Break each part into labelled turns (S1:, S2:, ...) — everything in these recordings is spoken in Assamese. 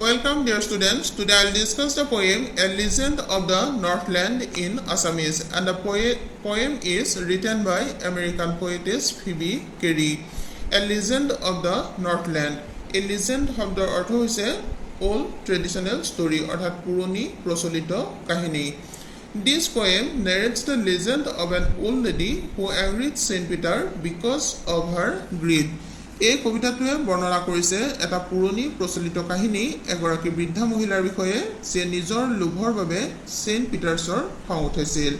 S1: Welcome dear students. Today I will discuss the poem A Legend of the Northland in Assamese, and the poem is written by American poetess Phoebe Carey. A Legend of the Northland. A legend শব্দৰ অৰ্থ হৈছে old traditional story অৰ্থাৎ পুৰণি প্ৰচলিত কাহিনী. This poem narrates the legend of an old lady who angered Saint Peter because of her greed. এই কবিতাটোৱে বৰ্ণনা কৰিছে এটা পুৰণি প্ৰচলিত কাহিনী এগৰাকী বৃদ্ধা মহিলাৰ বিষয়ে যে নিজৰ লোভৰ বাবে সেন্ট পিটাৰ্ছৰ খং উঠাইছিল.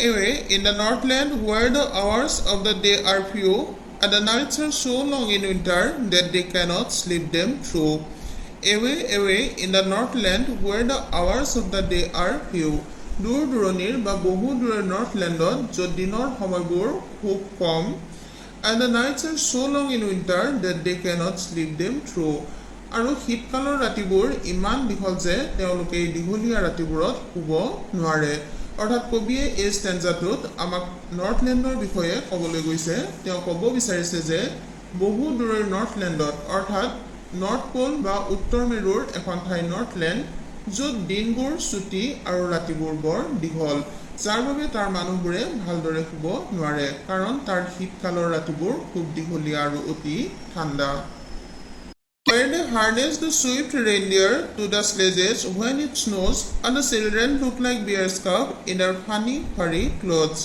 S1: Away in the Northland where the hours of the day are few and the nights are so long in winter that they cannot sleep them through. Away in the Northland where the hours of the day are few. দূৰ দূৰণিৰ বা বহু দূৰৰ নৰ্থলেণ্ডত য'ত দিনৰ সময়বোৰ খুব কম. And the nights are so long in winter that they cannot sleep them through. আৰু শীতকালৰ ৰাতিবোৰ ইমান দীঘল যে তেওঁলোকে এই দীঘলীয়া ৰাতিবোৰত শুব নোৱাৰে. অৰ্থাৎ কবিয়ে এই ষ্টেঞ্জাটোত আমাক নৰ্থলেণ্ডৰ বিষয়ে ক'বলৈ গৈছে. তেওঁ ক'ব বিচাৰিছে যে বহু দূৰৰ নৰ্থলেণ্ডত অৰ্থাৎ নৰ্থ প'ল বা উত্তৰ মেৰুৰ এখন ঠাই নৰ্থলেণ্ড য'ত দিনবোৰ ছুটি আৰু ৰাতিবোৰ বৰ দীঘল, যাৰ বাবে তাৰ মানুহবোৰে ভালদৰে শুব নোৱাৰে কাৰণ তাৰ শীতকালৰ ৰাতিবোৰ খুব দীঘলীয়া আৰু অতি ঠাণ্ডা. Where they harness the swift reindeer to the sledges when it snows and the children look like bears cub in their funny furry clothes.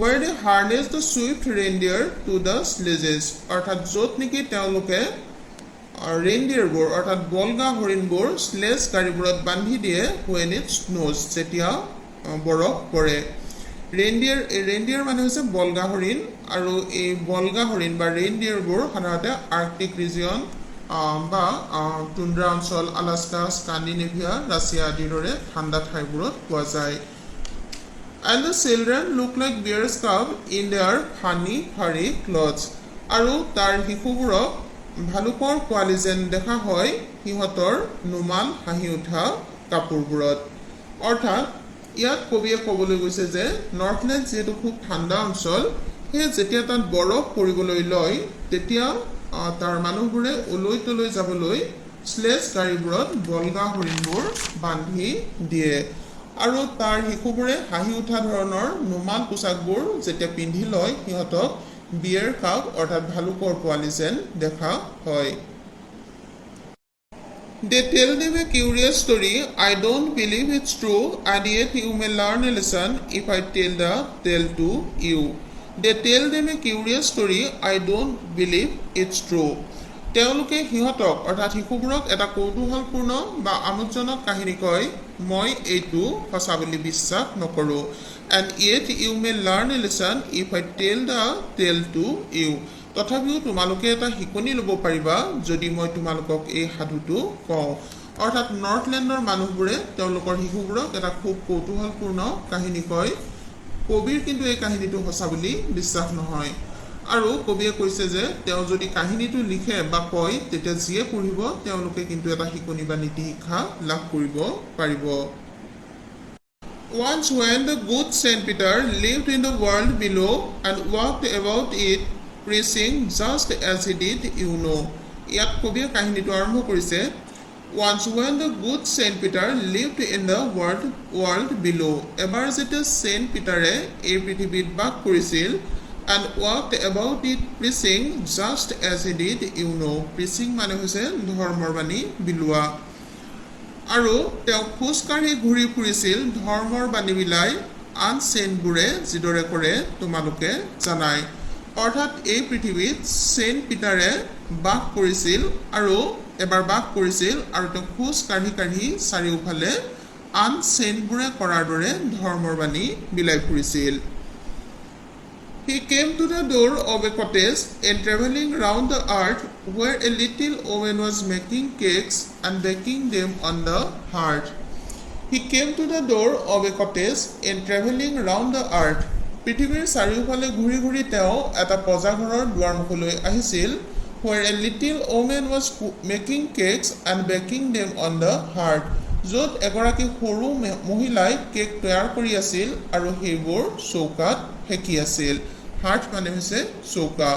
S1: Where they harness the swift reindeer to the sledges অৰ্থাৎ য'ত নেকি তেওঁলোকে ৰেইনডিয়াৰবোৰ অৰ্থাৎ বলগা হৰিণবোৰ স্লেজ গাড়ীবোৰত বান্ধি দিয়ে when it snows যেতিয়া বৰফ পৰে. ৰেইনডিয়াৰ মানে হৈছে বলগা হৰিণ, আৰু এই বলগা হৰিণ বা ৰেইনডিয়াৰবোৰ সাধাৰণতে আৰ্কটিক ৰিজিয়ন বা টুন্দ্ৰা অঞ্চল, আলাস্কা, স্কান্ডিনেভিয়া, ৰাছিয়া আদিৰ দৰে ঠাণ্ডা ঠাইবোৰত পোৱা যায়. And the children look like bears cub in their funny furry clothes. আৰু তাৰ শিশুবোৰক ভালুকৰ পোৱালি যেন দেখা হয় সিহঁতৰ নুমান হাঁহি উঠা কাপোৰবোৰত. অৰ্থাৎ ইয়াত কবিয়ে ক'বলৈ গৈছে যে নৰ্থলেণ্ড যিহেতু খুব ঠাণ্ডা অঞ্চল, সেয়ে যেতিয়া তাত বৰফ পৰিবলৈ লয় তেতিয়া তাৰ মানুহবোৰে ওলৈ তলৈ যাবলৈ স্লেজ গাড়ীবোৰত বলগা হৰিণবোৰ বান্ধি দিয়ে. আৰু তাৰ শিশুবোৰে হাঁহি উঠা ধৰণৰ নুমান পোচাকবোৰ যেতিয়া পিন্ধি লয় সিহঁতক বিয়েৰ কাব অৰ্থাৎ ভালুকৰ পোৱালি যেন দেখা হয়. They tell them a curious story. I don't believe it's true, and yet you may learn a lesson if I tell the tale to you. They tell them a curious story. I don't believe it's true. তেওঁলোকে সিহঁতক অৰ্থাৎ শিশুবোৰক এটা কৌতূহলপূৰ্ণ বা আমোদজনক কাহিনী কয়, মই এইটো সঁচা বুলি বিশ্বাস নকৰোঁ. And yet you may learn a lesson if I tell the tale to you. তথাপিও তোমালোকে এটা শিকনি ল'ব পাৰিবা যদি মই তোমালোকক এই সাধুটো কওঁ. অৰ্থাৎ নৰ্থলেণ্ডৰ মানুহবোৰে তেওঁলোকৰ শিশুবোৰক এটা খুব কৌতূহলপূৰ্ণ কাহিনী কয়. কবিৰ কিন্তু এই কাহিনীটো সঁচা বুলি বিশ্বাস নহয়, আৰু কবিয়ে কৈছে যে তেওঁ যদি কাহিনীটো লিখে বা কয় তেতিয়া যিয়ে পঢ়িব তেওঁলোকে কিন্তু এটা শিকনি বা নীতি শিক্ষা লাভ কৰিব পাৰিব. Once when the good Saint Peter lived in the world below and walked about it preaching just as he did, you know. ইয়াত কবিয়ে কাহিনীটো আৰম্ভ কৰিছে. Once when the good Saint Peter lived in the world below. এবাৰ যেতিয়া সেন্ট পিটাৰে এই পৃথিৱীত বাস কৰিছিল and walked about it preaching just as he did, you know. Preaching মানে হৈছে ধৰ্মৰ বাণী বিলোৱা. আৰু তেওঁ খোজকাঢ়ি ঘূৰি ফুৰিছিল ধৰ্মৰ বাণী বিলাই আন চেইণ্টবোৰে যিদৰে কৰে তোমালোকে জানাই. অৰ্থাৎ এই পৃথিৱীত সেন্ট পিটাৰে বাস কৰিছিল আৰু তেওঁ খোজ কাঢ়ি কাঢ়ি চাৰিওফালে আন চেইণ্টবোৰে কৰাৰ দৰে ধৰ্মৰ বাণী বিলাই ফুৰিছিল. He came to the door of a cottage and traveling round the earth where a little woman was making cakes and baking them on the hearth. He came to the door of a cottage and traveling round the earth. পৃথিৱীৰ চাৰিওফালে ঘূৰি ঘূৰি তেওঁ এটা পজাঘৰৰ দুৱাৰমুখলৈ আহিছিল where a little woman was making cakes and baking them on the hearth. য'ত এগৰাকী সৰু মহিলাই কেক তৈয়াৰ কৰি আছিল আৰু সেইবোৰ চৌকাত সেকি আছিল. হাৰ্ট মানে হৈছে চৌকা.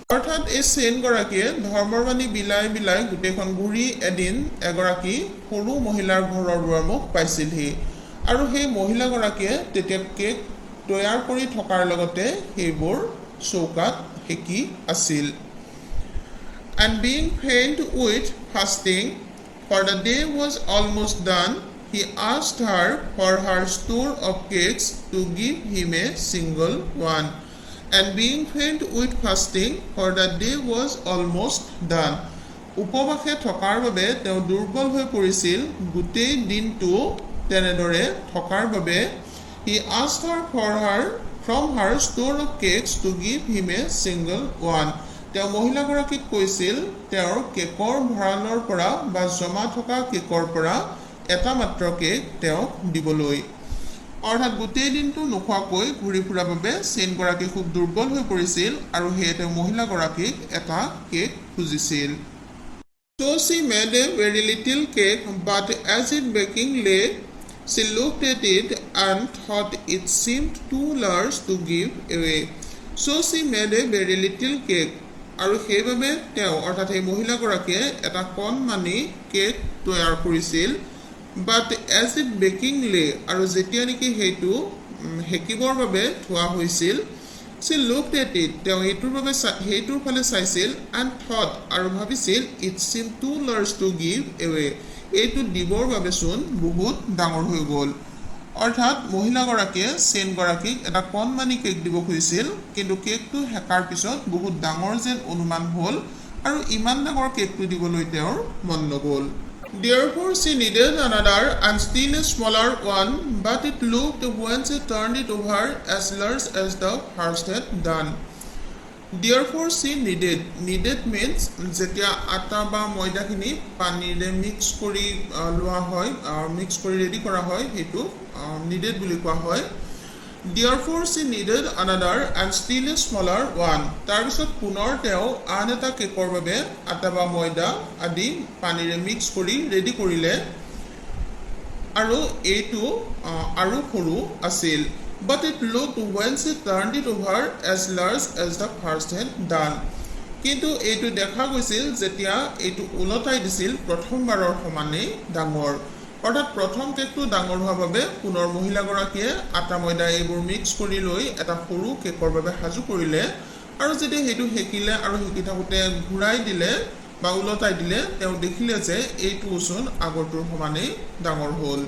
S1: অৰ্থাৎ এই চেইন গৰাকীয়ে ধৰ্মৰ বাণী বিলাই বিলাই গোটেইখন ঘূৰি এদিন এগৰাকী সৰু মহিলাৰ ঘৰৰ দুৱাৰমুখ পাইছিলহি আৰু সেই মহিলাগৰাকীয়ে তেতিয়া কেক তৈয়াৰ কৰি থকাৰ লগতে সেইবোৰ চৌকাত সেকি আছিল and being faint with fasting for the day was almost done he asked her for her store of cakes to give him a single one and being faint with fasting for the day was almost done উপবাসে থকাৰ বাবে তেওঁ দুৰ্বল হৈ পৰিছিল গোটেই দিনটো তেনেদৰে থকাৰ বাবে he asked her from her store of cakes to give him a single one তেওঁ মহিলাগৰাকীক কৈছিল তেওঁৰ কেকৰ ভঁৰালৰ পৰা বা জমা থকা কেকৰ পৰা এটা মাত্ৰ কেক তেওঁক দিবলৈ অৰ্থাৎ গোটেই দিনটো নোখোৱাকৈ ঘূৰি ফুৰাৰ বাবে চেইনগৰাকী খুব দুৰ্বল হৈ পৰিছিল আৰু সেয়ে তেওঁ মহিলাগৰাকীক এটা কেক খুজিছিল So she made a very little cake, but as it baking lay, she looked at it and thought it seemed too large to give away. So she made a very little cake. আৰু সেইবাবে তেওঁ অৰ্থাৎ এই মহিলাগৰাকীয়ে এটা কণমানি কেক তৈয়াৰ কৰিছিল বাট এজ ইট বেকিং লে আৰু যেতিয়া নেকি সেইটো হেকিবৰ বাবে থোৱা হৈছিল she looked at it তেওঁ সেইটোৰ ফালে চাইছিল and thought আৰু ভাবিছিল it seemed too large to give away এইটো দিবৰ বাবে চোন বহুত ডাঙৰ হৈ গ'ল অৰ্থাৎ মহিলাগৰাকীয়ে চেইনগৰাকীক এটা কণমানি কেক দিব খুজিছিল কিন্তু কেকটো হেকাৰ পিছত বহুত ডাঙৰ যেন অনুমান হ'ল আৰু ইমান ডাঙৰ কেকটো দিবলৈ তেওঁৰ মন নগ'ল Therefore she needed another and still a smaller one but it looked when she turned it over as large as the first had done Therefore she needed means যেতিয়া আটা বা ময়দাখিনি পানীৰে মিক্স কৰি লোৱা হয় মিক্স কৰি ৰেডি কৰা হয় হেতু needed বুলি কোৱা হয় Therefore she needed another and still a smaller one তাৰ পিছত পুনৰ তেওঁ আন এটা কেকৰ বাবে আটা বা ময়দা আদি পানীৰে মিক্স কৰি ৰেডি কৰিলে আৰু এইটো আৰু সৰু আছিল But it looked when she turned it over as large as the first had done. কিন্তু এইটো দেখা গৈছিল যেতিয়া এইটো উলটাই দিছিল প্ৰথমবাৰৰ সমানে ডাঙৰ অৰ্থাৎ প্ৰথম কেকটো ডাঙৰ হোৱাৰ বাবে পুনৰ মহিলাগৰাকীয়ে আটা ময়দা এইবোৰ মিক্স কৰি লৈ এটা সৰু কেকৰ বাবে সাজু কৰিলে আৰু যেতিয়া সেইটো হেকিলে আৰু হেকি থাকোঁতে ঘূৰাই দিলে বা উলটাই দিলে তেওঁ দেখিলে যে এইটো ওচন আগৰটোৰ সমানে ডাঙৰ হ'ল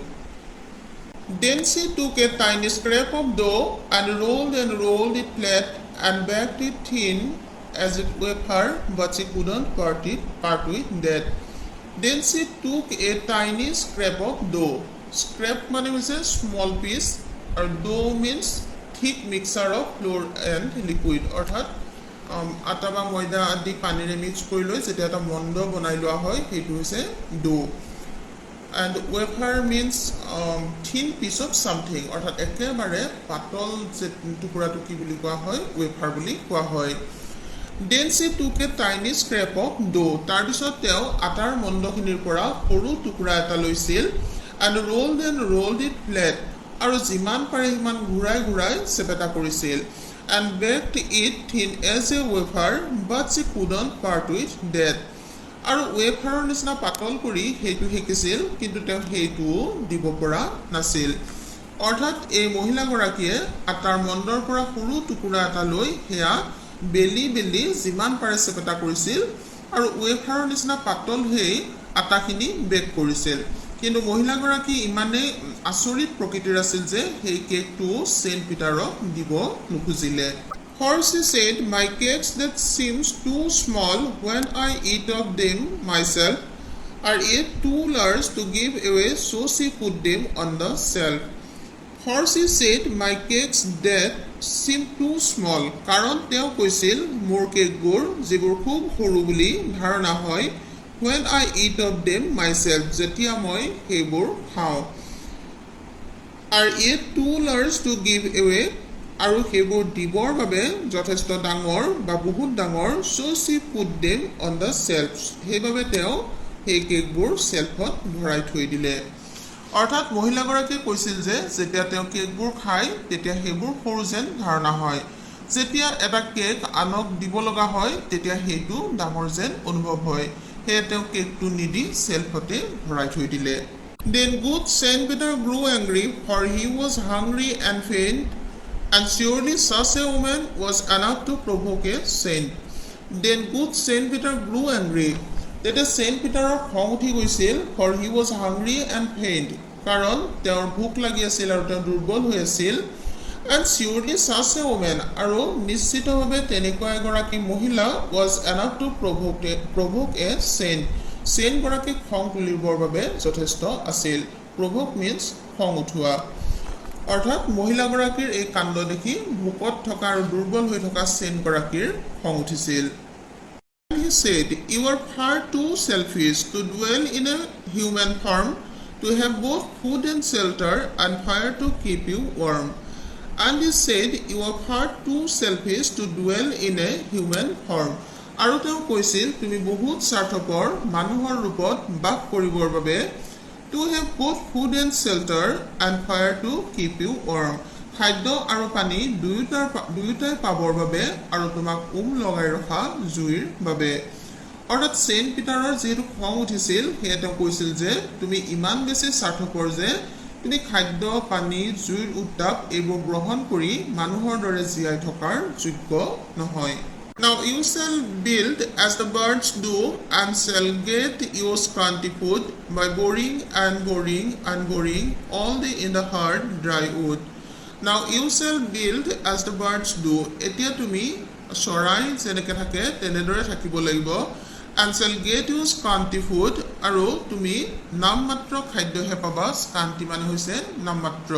S1: Then she took a tiny scrap of dough and rolled it flat and baked it thin as it wafer, but she couldn't part with that. Then she took a tiny scrap of dough. Scrap means a small piece, or dough means thick mixture of flour and liquid. অৰ্থাৎ আটা বা ময়দা আদি পানীৰে মিক্স কৰি লৈ যেতিয়া এটা মণ্ড বনাই লোৱা হয় সেইটো হৈছে dough. And wafer means thin piece of something অৰ্থাৎ একেবাৰে পাতল যে টুকুৰাটো কি বুলি কোৱা হয় wafer বুলি কোৱা হয় Then she took a tiny scrap of dough তাৰ পিছত তেওঁ আটাৰ মণ্ডখিনিৰ পৰা সৰু টুকুৰা এটা লৈছিল and rolled it flat আৰু যিমান পাৰে সিমান ঘূৰাই চেপেটা কৰিছিল and baked it thin as a wafer but she couldn't part with that আৰু ওয়েফাৰৰ নিচিনা পাতল কৰি হেতু হেকিছিল কিন্তু তেওঁ হেতু দিব পৰা নাছিল অৰ্থাৎ এই মহিলাগৰাকীয়ে আটাৰ মণ্ডৰ পৰা সৰু টুকুৰা এটা লৈ হেয়া বেলি যিমান পাৰে চেপেটা কৰিছিল আৰু ওয়েফাৰৰ নিচিনা পাতল হৈ আটাখিনি বেক কৰিছিল কিন্তু মহিলাগৰাকী ইমানে আচৰিত প্ৰকৃতিৰ আছিল যে সেই কেকটো সেন্ট পিটাৰক দিব নুখুজিলে For she said, my cakes that seems too small when I eat of them myself are yet too large to give away, so she put them on the shelf. For she said, my cakes that seem too small. কাৰণ তেওঁ কৈছিল মোৰ কেকবোৰ যিবোৰ খুব সৰু বুলি ধাৰণা হয় when I eat of them myself যেতিয়া মই সেইবোৰ খাওঁ are yet too large to give away আৰু সেইবোৰ দিবৰ বাবে যথেষ্ট ডাঙৰ বা বহুত ডাঙৰ so she put them on the shelves সেইবাবে তেওঁ সেই কেকবোৰ শেলফত ভৰাই থৈ দিলে অৰ্থাৎ মহিলাগৰাকীয়ে কৈছিল যে যেতিয়া তেওঁ কেকবোৰ খায় তেতিয়া সেইবোৰ সৰু যেন ধাৰণা হয় যেতিয়া এটা কেক আনক দিব লগা হয় তেতিয়া হেতু ডাঙৰ যেন অনুভৱ হয় হে তেওঁ কেকটো নিদি সেলফতে ভৰাই থৈ দিলে Then good Saint Peter grew angry for he was hungry and faint and surely such a woman was enough to provoke a saint Then good Saint Peter grew angry তেতিয়া Saint Peterৰ খং উঠি গৈছিল for he was hungry and faint কাৰণ তেওঁৰ ভোক লাগি আছিল আৰু তেওঁ দুৰ্বল হৈ আছিল And surely such a woman আৰু নিশ্চিতভাৱে তেনেকুৱা এগৰাকী মহিলা was enough to provoke a saint saint গৰাকী খং তুলিবৰ বাবে যথেষ্ট আছিল provoke means খং উঠোৱা অৰ্থাৎ মহিলাগৰাকীৰ এই কাণ্ড দেখি ভোকত থকা আৰু দুৰ্বল হৈ থকা saint গৰাকীৰ খং উঠিছিল And he said, You are far too selfish to dwell in a human form, to have both food and shelter and fire to keep you warm. And he said, You are far too selfish to dwell in a human form. আৰু তেওঁ কৈছিল তুমি বহুত স্বাৰ্থপৰ মানুহৰ ৰূপত বাস কৰিবৰ বাবে to have both food and shelter and fire to keep you warm. খাদ্য আৰু পানী দুয়োটাই পাবৰ বাবে আৰু তোমাক লগাই ৰখা জুইৰ বাবে অৰ্থাৎ সেন্ট পিটাৰৰ যেটো খং উঠিছিল হে তেওঁ কৈছিল যে তুমি ইমান বেছি স্বাৰ্থপৰ যে তুমি খাদ্য পানী জুইৰ উত্তাপ এইবোৰ গ্ৰহণ কৰি মানুহৰ দৰে জীয়াই থকাৰ যোগ্য নহয় Now you shall build as the birds do and shall get your scanty food by boring and boring and boring all the in the hard dry wood Now you shall build as the birds do এতিয়া তুমি চৰাই যেনেকৈ থাকে তেনেদৰে থাকিব লাগিব and shall get you scanty food আৰু তুমি নামমাত্ৰ খাদ্যহে পাবা scanty মানে হৈছে নামমাত্ৰ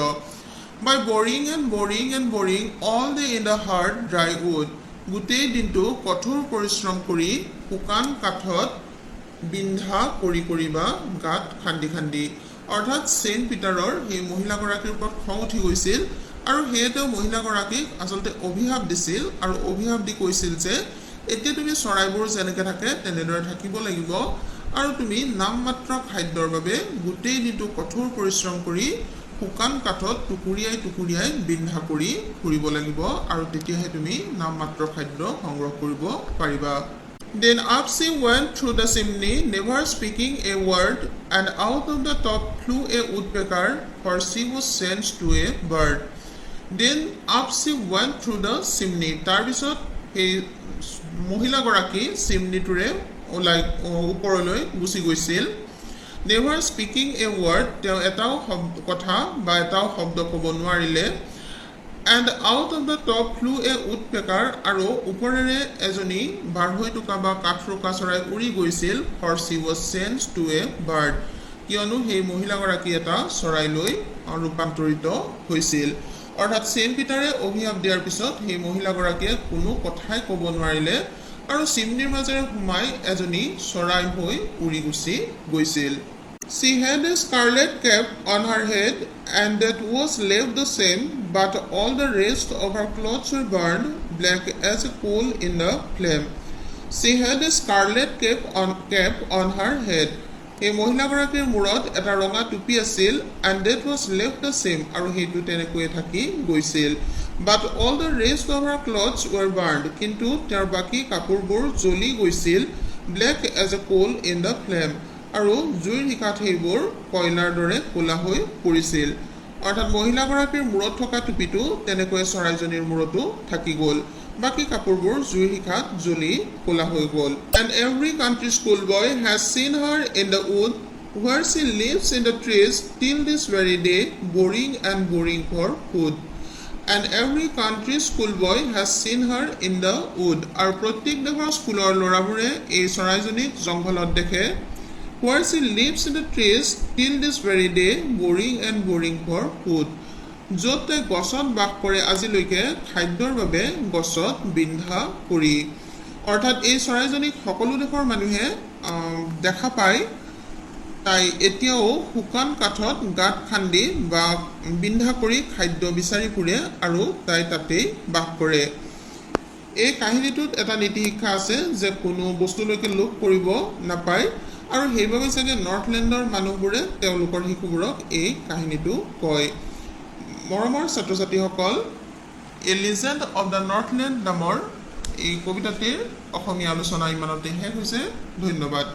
S1: by boring and boring and boring all day in the hard dry wood গোটেই দিনটো কঠোৰ পৰিশ্ৰম কৰি শুকান কাঠত বিন্ধা কৰি বা গাত খান্দি অৰ্থাৎ সেন্ট পিটাৰৰ এই মহিলাগৰাকীৰ ওপৰত খং উঠি গৈছিল আৰু হেতে মহিলাগৰাকীক আসলতে অভিশাপ দিছিল আৰু অভিশাপ দি কৈছিল যে এতিয়া তুমি চৰাইবোৰ যেনেকৈ থাকে তেনেদৰে থাকিব লাগিব আৰু তুমি নামমাত্ৰ খাদ্যৰ বাবে গোটেই দিনটো কঠোৰ পৰিশ্ৰম কৰি শুকান কাঠত টুকুৰিয়াই বিন্ধা কৰি ফুৰিব লাগিব আৰু তেতিয়াহে তুমি নামমাত্ৰ খাদ্য সংগ্ৰহ কৰিব পাৰিবা Then up she went through the chimney, never speaking a word, and out of the top flew a woodpecker, for she was changed to a bird. Then up she went through the chimney. তাৰপিছত এই মহিলাগৰাকী চিমনিটোৰে ওপৰলৈ গুচি গৈছিল Never speaking a word, তেওঁ এটাও কথা বা এটাও শব্দ ক'ব নোৱাৰিলে And out of the top flew a woodpecker আৰু ওপৰেৰে এজনী বাঢ়ৈ টুকা বা কাঠৰোকা চৰাই উৰি গৈছিল for she was changed to a bird কিয়নো সেই মহিলাগৰাকী এটা চৰাইলৈ ৰূপান্তৰিত হৈছিল অৰ্থাৎ সেন্ট পিটাৰে অভিশাপ দিয়াৰ পিছত সেই মহিলাগৰাকীয়ে কোনো কথাই ক'ব নোৱাৰিলে আৰু চিমনিৰ মাজেৰে সোমাই এজনী চৰাই হৈ উৰি গুচি গৈছিল She had a scarlet cap on her head and that was left the same but all the rest of her clothes were burned black as a coal in the flame She had a scarlet cap on her head এই মহিলাগৰাকীৰ মূৰত এটা ৰঙা টুপি আছিল and that was left the same আৰু হেতু তেনেকৈ থাকি গৈছিল but all the rest of her clothes were burned কিন্তু তেওঁৰ বাকি কাপোৰবোৰ জ্বলি গৈছিল black as a coal in the flame আৰু জুইৰ হিকাত হেইবোৰ কয়লাৰ দৰে কোলা হৈ পৰিছিল অৰ্থাৎ মহিলাগৰাকীৰ মূৰত থকা টুপিটো তেনেকৈ চৰাইজনীৰ মূৰতো থাকি গ'ল বাকি কাপোৰবোৰ জুইৰ হিকাত জ্বলি কোলা হৈ গ'ল And every country school boy has seen her in the wood where she lives in the trees till this very day boring and boring for food And every country school boy has seen her in the wood আৰু প্ৰত্যেক দেশৰ স্কুলৰ ল'ৰাবোৰে এই চৰাইজনীক জংঘলত দেখে Where she lives in the trees till this very day, boring and boring for food. য'ত তাই গছত বাস কৰে আজিলৈকে খাদ্যৰ বাবে গছত বিন্ধা কৰি অৰ্থাৎ এই চৰাইজনীক সকলো দেশৰ মানুহে দেখা পায় তাই এতিয়াও শুকান কাঠত গাত খান্দি বা বিন্ধা কৰি খাদ্য বিচাৰি ফুৰে আৰু তাই তাতেই বাস কৰে এই কাহিনীটোত এটা নীতি শিক্ষা আছে যে কোনো বস্তুলৈকে লোভ কৰিব নাপায় আৰু হেইভাবে চাগে নৰ্থলেণ্ডৰ মানুহবোৰে তেওঁলোকৰ শিশুবোৰক এই কাহিনীটো কয় মৰমৰ ছাত্ৰ-ছাত্ৰীসকল এ লিজেণ্ড অফ দ্য নৰ্থলেণ্ড নামৰ এই কবিতাটিৰ অসমীয়া আলোচনা ইমানতে শেষ হৈছে ধন্যবাদ